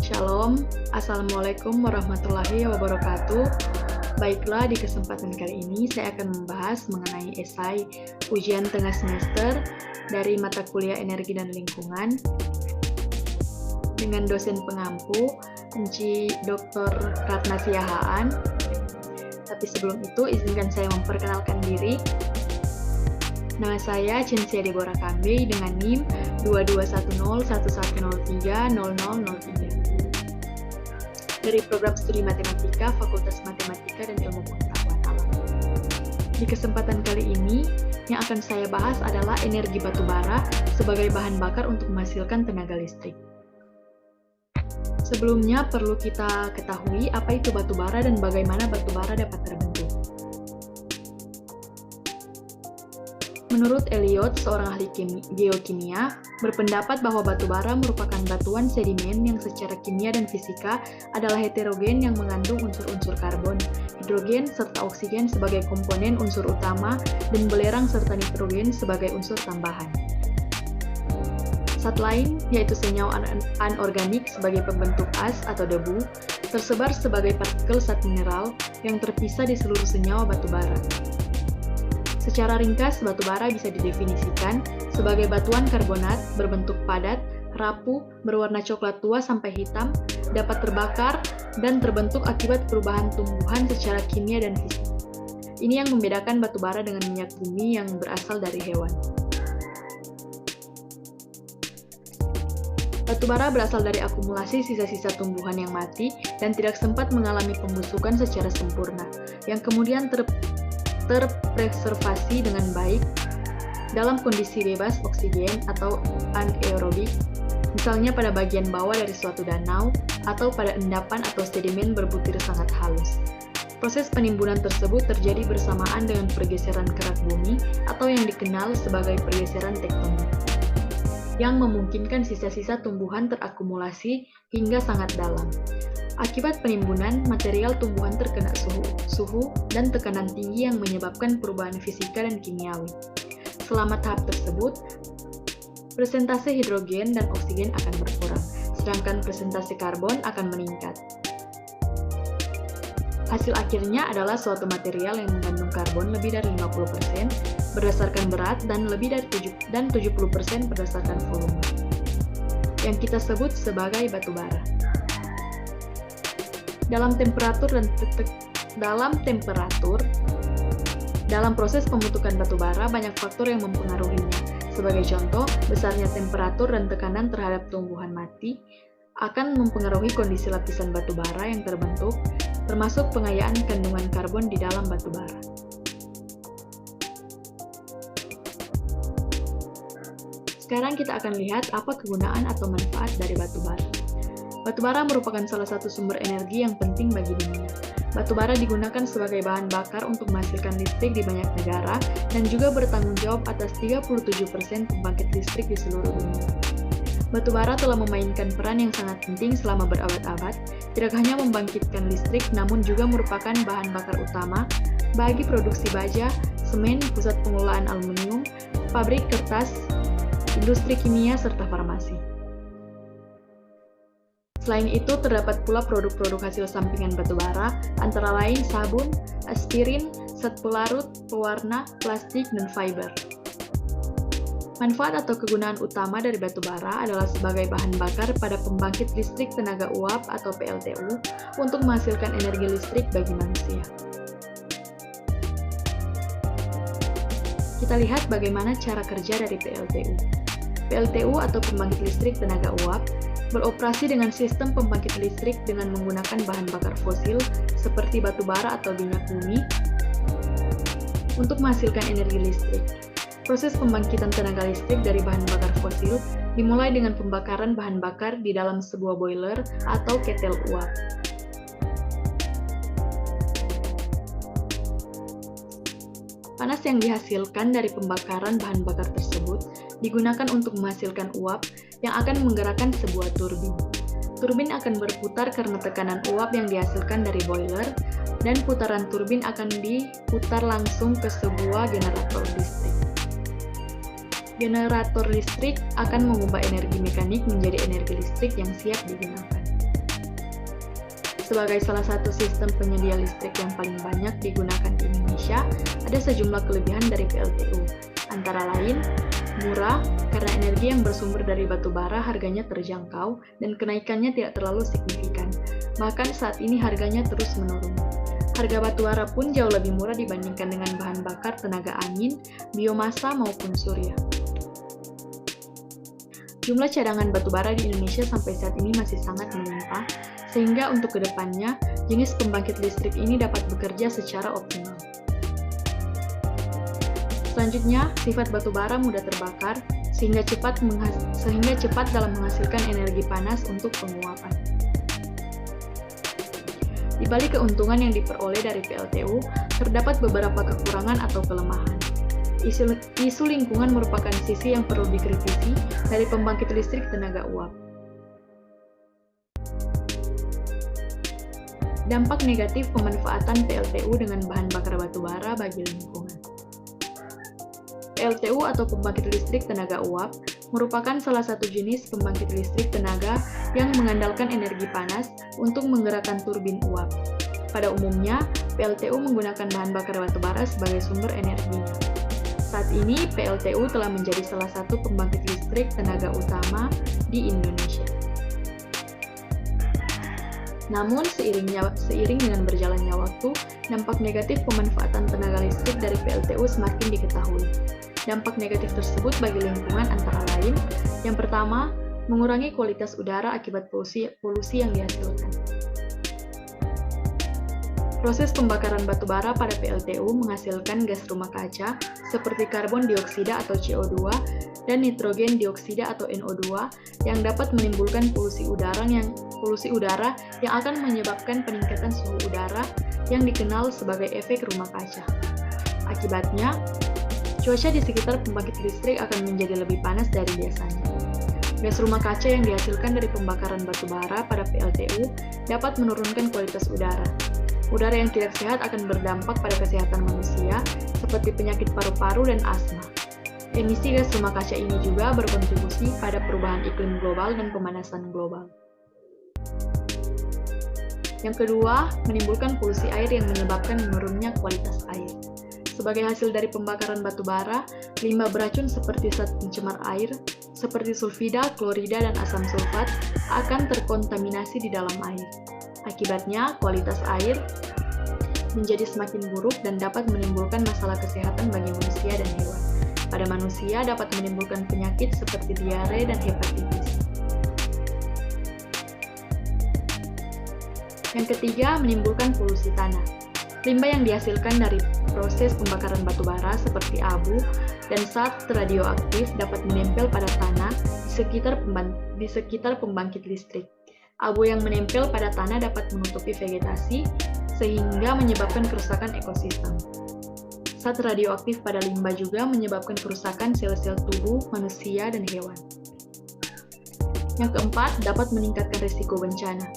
Shalom, Assalamualaikum warahmatullahi wabarakatuh. Baiklah, di kesempatan kali ini saya akan membahas mengenai esai ujian tengah semester dari mata kuliah Energi dan Lingkungan dengan dosen pengampu Enci Dr. Ratna Siahaan. Tapi sebelum itu, izinkan saya memperkenalkan diri. Nama saya Cinzia Deborah Kambe dengan NIM 221011030003 dari Program Studi Matematika Fakultas Matematika dan Ilmu Pengetahuan Alam. Di kesempatan kali ini, yang akan saya bahas adalah energi batubara sebagai bahan bakar untuk menghasilkan tenaga listrik. Sebelumnya perlu kita ketahui apa itu batubara dan bagaimana batubara dapat terbentuk. Menurut Elliot, seorang ahli geokimia, berpendapat bahwa batubara merupakan batuan sedimen yang secara kimia dan fisika adalah heterogen yang mengandung unsur-unsur karbon, hidrogen, serta oksigen sebagai komponen unsur utama dan belerang serta nitrogen sebagai unsur tambahan. Zat lain, yaitu senyawa anorganik sebagai pembentuk as atau debu, tersebar sebagai partikel zat mineral yang terpisah di seluruh senyawa batubara. Secara ringkas, batubara bisa didefinisikan sebagai batuan karbonat berbentuk padat, rapuh, berwarna coklat tua sampai hitam, dapat terbakar, dan terbentuk akibat perubahan tumbuhan secara kimia dan fisik. Ini yang membedakan batubara dengan minyak bumi yang berasal dari hewan. Batubara berasal dari akumulasi sisa-sisa tumbuhan yang mati dan tidak sempat mengalami pembusukan secara sempurna, yang kemudian terpreservasi dengan baik dalam kondisi bebas oksigen atau anaerobik, misalnya pada bagian bawah dari suatu danau atau pada endapan atau sedimen berbutir sangat halus. Proses penimbunan tersebut terjadi bersamaan dengan pergeseran kerak bumi atau yang dikenal sebagai pergeseran tektonik, yang memungkinkan sisa-sisa tumbuhan terakumulasi hingga sangat dalam. Akibat penimbunan, material tumbuhan terkena suhu dan tekanan tinggi yang menyebabkan perubahan fisika dan kimiawi. Selama tahap tersebut, presentase hidrogen dan oksigen akan berkurang, sedangkan presentase karbon akan meningkat. Hasil akhirnya adalah suatu material yang mengandung karbon lebih dari 50% berdasarkan berat dan lebih dari 70% berdasarkan volume, yang kita sebut sebagai batubara. Dalam proses pembentukan batubara, banyak faktor yang mempengaruhinya. Sebagai contoh, besarnya temperatur dan tekanan terhadap tumbuhan mati akan mempengaruhi kondisi lapisan batubara yang terbentuk, termasuk pengayaan kandungan karbon di dalam batubara. Sekarang kita akan lihat apa kegunaan atau manfaat dari batubara. Batubara merupakan salah satu sumber energi yang penting bagi dunia. Batubara digunakan sebagai bahan bakar untuk menghasilkan listrik di banyak negara dan juga bertanggung jawab atas 37% pembangkit listrik di seluruh dunia. Batubara telah memainkan peran yang sangat penting selama berabad-abad, tidak hanya membangkitkan listrik namun juga merupakan bahan bakar utama bagi produksi baja, semen, pusat pengelolaan aluminium, pabrik kertas, industri kimia, serta farmasi. Selain itu, terdapat pula produk-produk hasil sampingan batubara, antara lain sabun, aspirin, zat pelarut, pewarna, plastik, dan fiber. Manfaat atau kegunaan utama dari batubara adalah sebagai bahan bakar pada pembangkit listrik tenaga uap atau PLTU untuk menghasilkan energi listrik bagi manusia. Kita lihat bagaimana cara kerja dari PLTU. PLTU atau pembangkit listrik tenaga uap beroperasi dengan sistem pembangkit listrik dengan menggunakan bahan bakar fosil seperti batubara atau minyak bumi untuk menghasilkan energi listrik. Proses pembangkitan tenaga listrik dari bahan bakar fosil dimulai dengan pembakaran bahan bakar di dalam sebuah boiler atau ketel uap. Panas yang dihasilkan dari pembakaran bahan bakar tersebut digunakan untuk menghasilkan uap yang akan menggerakkan sebuah turbin. Turbin akan berputar karena tekanan uap yang dihasilkan dari boiler, dan putaran turbin akan diputar langsung ke sebuah generator listrik. Generator listrik akan mengubah energi mekanik menjadi energi listrik yang siap digunakan. Sebagai salah satu sistem penyedia listrik yang paling banyak digunakan di Indonesia, ada sejumlah kelebihan dari PLTU. Antara lain, murah karena energi yang bersumber dari batu bara harganya terjangkau dan kenaikannya tidak terlalu signifikan. Bahkan saat ini harganya terus menurun. Harga batu bara pun jauh lebih murah dibandingkan dengan bahan bakar tenaga angin, biomasa maupun surya. Jumlah cadangan batu bara di Indonesia sampai saat ini masih sangat melimpah, sehingga untuk kedepannya, jenis pembangkit listrik ini dapat bekerja secara optimal. Selanjutnya, sifat batu bara mudah terbakar, sehingga cepat dalam menghasilkan energi panas untuk penguapan. Di balik keuntungan yang diperoleh dari PLTU, terdapat beberapa kekurangan atau kelemahan. Isu lingkungan merupakan sisi yang perlu dikritisi dari pembangkit listrik tenaga uap. Dampak negatif pemanfaatan PLTU dengan bahan bakar batu bara bagi lingkungan. PLTU atau pembangkit listrik tenaga uap merupakan salah satu jenis pembangkit listrik tenaga yang mengandalkan energi panas untuk menggerakkan turbin uap. Pada umumnya, PLTU menggunakan bahan bakar batu bara sebagai sumber energinya. Saat ini, PLTU telah menjadi salah satu pembangkit listrik tenaga utama di Indonesia. Namun, seiring dengan berjalannya waktu, dampak negatif pemanfaatan tenaga listrik dari PLTU semakin diketahui. Dampak negatif tersebut bagi lingkungan antara lain, yang pertama, mengurangi kualitas udara akibat polusi yang dihasilkan. Proses pembakaran batu bara pada PLTU menghasilkan gas rumah kaca seperti karbon dioksida atau CO2 dan nitrogen dioksida atau NO2 yang dapat menimbulkan polusi udara yang akan menyebabkan peningkatan suhu udara yang dikenal sebagai efek rumah kaca. Akibatnya, cuaca di sekitar pembangkit listrik akan menjadi lebih panas dari biasanya. Gas rumah kaca yang dihasilkan dari pembakaran batu bara pada PLTU dapat menurunkan kualitas udara. Udara yang tidak sehat akan berdampak pada kesehatan manusia, seperti penyakit paru-paru dan asma. Emisi gas rumah kaca ini juga berkontribusi pada perubahan iklim global dan pemanasan global. Yang kedua, menimbulkan polusi air yang menyebabkan menurunnya kualitas air. Sebagai hasil dari pembakaran batu bara, limbah beracun seperti zat pencemar air, seperti sulfida, klorida, dan asam sulfat akan terkontaminasi di dalam air. Akibatnya, kualitas air menjadi semakin buruk dan dapat menimbulkan masalah kesehatan bagi manusia dan hewan. Pada manusia dapat menimbulkan penyakit seperti diare dan hepatitis. Yang ketiga, menimbulkan polusi tanah. Limbah yang dihasilkan dari proses pembakaran batu bara seperti abu dan zat radioaktif dapat menempel pada tanah di sekitar pembangkit listrik. Abu yang menempel pada tanah dapat menutupi vegetasi, sehingga menyebabkan kerusakan ekosistem. Zat radioaktif pada limbah juga menyebabkan kerusakan sel-sel tubuh manusia dan hewan. Yang keempat, dapat meningkatkan risiko bencana.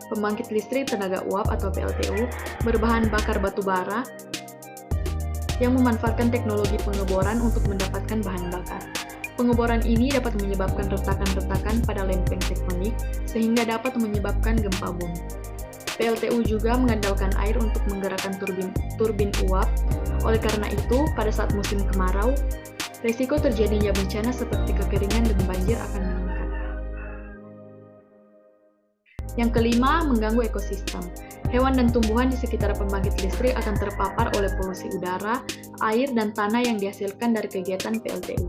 Pembangkit listrik tenaga uap atau PLTU berbahan bakar batu bara yang memanfaatkan teknologi pengeboran untuk mendapatkan bahan bakar. Pengeboran ini dapat menyebabkan retakan-retakan pada lempeng tektonik, sehingga dapat menyebabkan gempa bumi. PLTU juga mengandalkan air untuk menggerakkan turbin uap. Oleh karena itu, pada saat musim kemarau, risiko terjadinya bencana seperti kekeringan dan banjir akan meningkat. Yang kelima, mengganggu ekosistem. Hewan dan tumbuhan di sekitar pembangkit listrik akan terpapar oleh polusi udara, air, dan tanah yang dihasilkan dari kegiatan PLTU.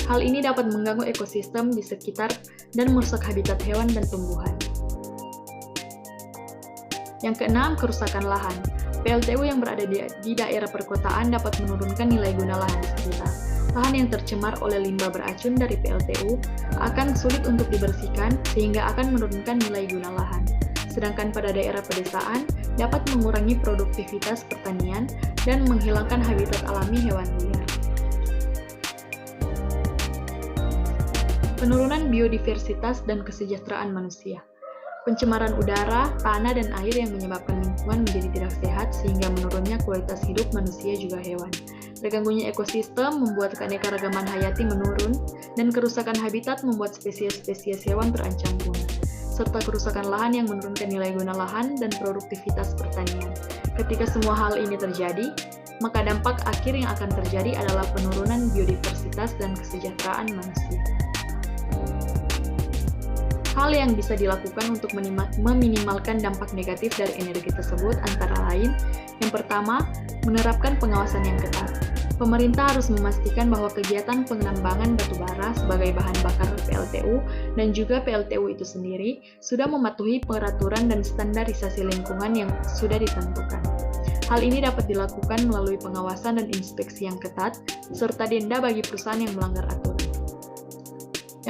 Hal ini dapat mengganggu ekosistem di sekitar dan merusak habitat hewan dan tumbuhan. Yang keenam, kerusakan lahan. PLTU yang berada di daerah perkotaan dapat menurunkan nilai guna lahan di sekitar. Lahan yang tercemar oleh limbah beracun dari PLTU akan sulit untuk dibersihkan sehingga akan menurunkan nilai guna lahan. Sedangkan pada daerah pedesaan dapat mengurangi produktivitas pertanian dan menghilangkan habitat alami hewan liar. Penurunan biodiversitas dan kesejahteraan manusia. Pencemaran udara, tanah, dan air yang menyebabkan lingkungan menjadi tidak sehat sehingga menurunnya kualitas hidup manusia juga hewan. Terganggunya ekosistem membuat keanekaragaman hayati menurun, dan kerusakan habitat membuat spesies-spesies hewan terancam punah. serta kerusakan lahan yang menurunkan nilai guna lahan dan produktivitas pertanian. Ketika semua hal ini terjadi, maka dampak akhir yang akan terjadi adalah penurunan biodiversitas dan kesejahteraan manusia. Hal yang bisa dilakukan untuk meminimalkan dampak negatif dari energi tersebut antara lain, yang pertama, menerapkan pengawasan yang ketat. Pemerintah harus memastikan bahwa kegiatan penambangan batubara sebagai bahan bakar PLTU dan juga PLTU itu sendiri sudah mematuhi peraturan dan standarisasi lingkungan yang sudah ditentukan. Hal ini dapat dilakukan melalui pengawasan dan inspeksi yang ketat, serta denda bagi perusahaan yang melanggar aturan.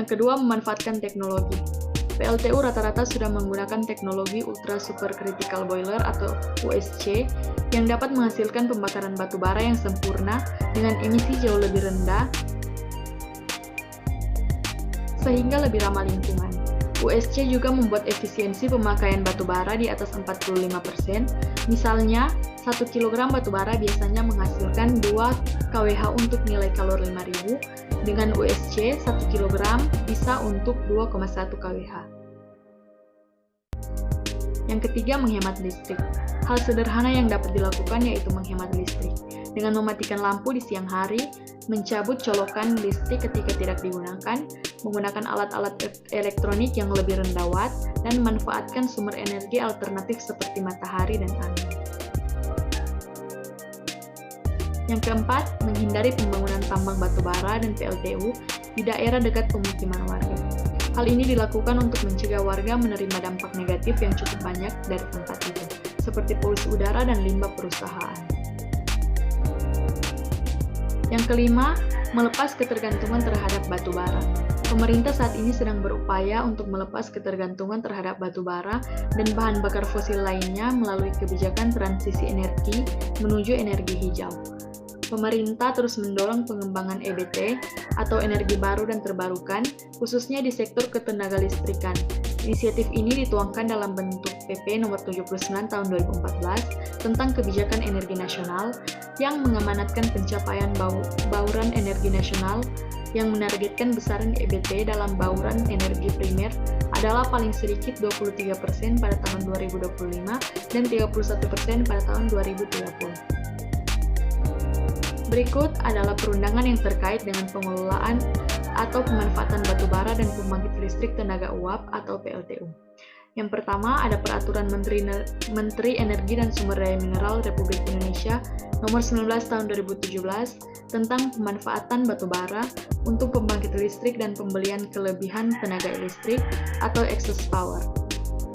Yang kedua, memanfaatkan teknologi. PLTU rata-rata sudah menggunakan teknologi Ultra Supercritical Boiler atau USC yang dapat menghasilkan pembakaran batu bara yang sempurna dengan emisi jauh lebih rendah sehingga lebih ramah lingkungan. USC juga membuat efisiensi pemakaian batu bara di atas 45%. Misalnya, 1 kg batu bara biasanya menghasilkan 2 kWh untuk nilai kalor 5.000, dengan USC 1 kg bisa untuk 2,1 kWh. Yang ketiga, menghemat listrik. Hal sederhana yang dapat dilakukan yaitu menghemat listrik, dengan mematikan lampu di siang hari, mencabut colokan listrik ketika tidak digunakan, menggunakan alat-alat elektronik yang lebih rendah watt, dan memanfaatkan sumber energi alternatif seperti matahari dan angin. Yang keempat, menghindari pembangunan tambang batu bara dan PLTU di daerah dekat pemukiman warga. Hal ini dilakukan untuk mencegah warga menerima dampak negatif yang cukup banyak dari tempat itu, seperti polusi udara dan limbah perusahaan. Yang kelima, melepas ketergantungan terhadap batu bara. Pemerintah saat ini sedang berupaya untuk melepas ketergantungan terhadap batu bara dan bahan bakar fosil lainnya melalui kebijakan transisi energi menuju energi hijau. Pemerintah terus mendorong pengembangan EBT atau energi baru dan terbarukan, khususnya di sektor ketenaga listrikan. Inisiatif ini dituangkan dalam bentuk PP nomor 79 tahun 2014 tentang kebijakan energi nasional yang mengamanatkan pencapaian bauran energi nasional yang menargetkan besaran EBT dalam bauran energi primer adalah paling sedikit 23% pada tahun 2025 dan 31% pada tahun 2030. Berikut adalah perundangan yang terkait dengan pengelolaan atau pemanfaatan batu bara dan pembangkit listrik tenaga uap atau PLTU. Yang pertama, ada Peraturan Menteri Energi dan Sumber Daya Mineral Republik Indonesia Nomor 19 Tahun 2017 tentang pemanfaatan batu bara untuk pembangkit listrik dan pembelian kelebihan tenaga listrik atau excess power.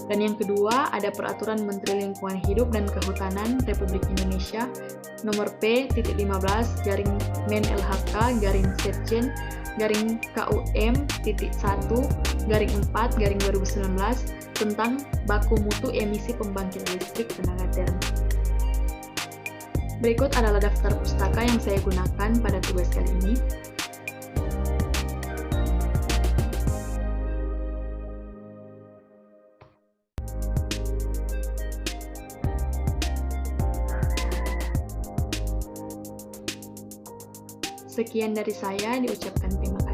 Dan yang kedua, ada Peraturan Menteri Lingkungan Hidup dan Kehutanan Republik Indonesia Nomor P-15-Men-LHK-ZN-KUM-1-4-2019 tentang baku mutu emisi pembangkit listrik tenaga termik. Berikut adalah daftar pustaka yang saya gunakan pada tugas kali ini. Sekian dari saya, diucapkan terima kasih.